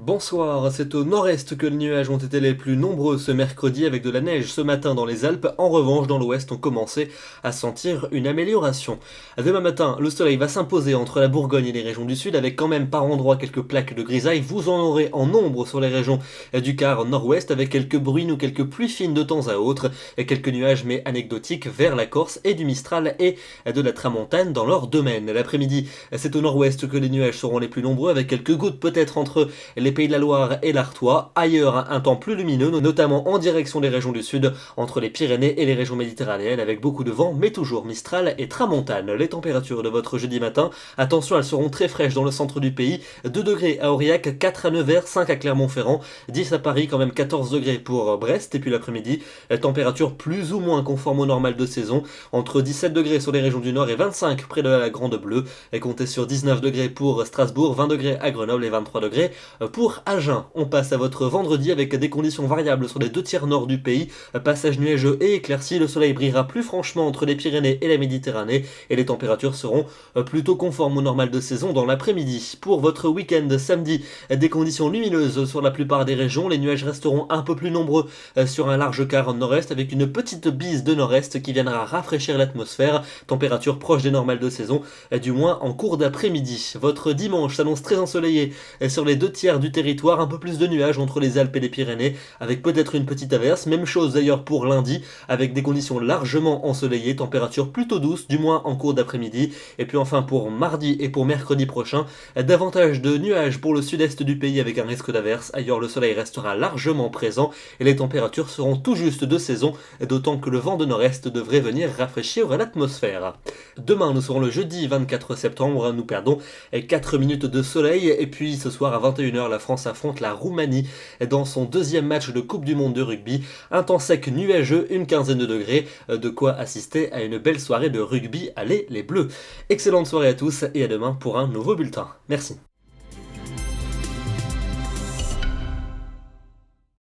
Bonsoir, c'est au nord-est que les nuages ont été les plus nombreux ce mercredi avec de la neige ce matin dans les Alpes. En revanche, dans l'ouest, on commençait à sentir une amélioration. Demain matin, le soleil va s'imposer entre la Bourgogne et les régions du sud avec quand même par endroits quelques plaques de grisaille. Vous en aurez en nombre sur les régions du quart nord-ouest avec quelques bruines ou quelques pluies fines de temps à autre et quelques nuages mais anecdotiques vers la Corse et du Mistral et de la Tramontane dans leur domaine. L'après-midi, c'est au nord-ouest que les nuages seront les plus nombreux avec quelques gouttes peut-être entre les Pays de la Loire et l'Artois. Ailleurs, un temps plus lumineux, notamment en direction des régions du sud, entre les Pyrénées et les régions méditerranéennes, avec beaucoup de vent, mais toujours Mistral et Tramontane. Les températures de votre jeudi matin, attention, elles seront très fraîches dans le centre du pays. 2 degrés à Aurillac, 4 à Nevers, 5 à Clermont-Ferrand, 10 à Paris, quand même 14 degrés pour Brest. Et puis l'après-midi, température plus ou moins conforme au normal de saison, entre 17 degrés sur les régions du nord et 25 près de la Grande Bleue. Et comptez sur 19 degrés pour Strasbourg, 20 degrés à Grenoble et 23 degrés pour Agen. On passe à votre vendredi avec des conditions variables sur les 2 tiers nord du pays, passage nuageux et éclairci, le soleil brillera plus franchement entre les Pyrénées et la Méditerranée et les températures seront plutôt conformes au normal de saison dans l'après-midi. Pour votre week-end samedi, des conditions lumineuses sur la plupart des régions, les nuages resteront un peu plus nombreux sur un large quart nord-est avec une petite bise de nord-est qui viendra rafraîchir l'atmosphère, température proche des normales de saison, du moins en cours d'après-midi. Votre dimanche s'annonce très ensoleillé sur les 2 tiers du territoire, un peu plus de nuages entre les Alpes et les Pyrénées, avec peut-être une petite averse. Même chose d'ailleurs pour lundi, avec des conditions largement ensoleillées, température plutôt douce, du moins en cours d'après-midi. Et puis enfin pour mardi et pour mercredi prochain, davantage de nuages pour le sud-est du pays avec un risque d'averse. Ailleurs, le soleil restera largement présent et les températures seront tout juste de saison, d'autant que le vent de nord-est devrait venir rafraîchir l'atmosphère. Demain, nous serons le jeudi 24 septembre, nous perdons 4 minutes de soleil et puis ce soir à 21h, la France affronte la Roumanie dans son deuxième match de Coupe du Monde de rugby. Un temps sec nuageux, une quinzaine de degrés, de quoi assister à une belle soirée de rugby. Allez les Bleus! Excellente soirée à tous et à demain pour un nouveau bulletin. Merci.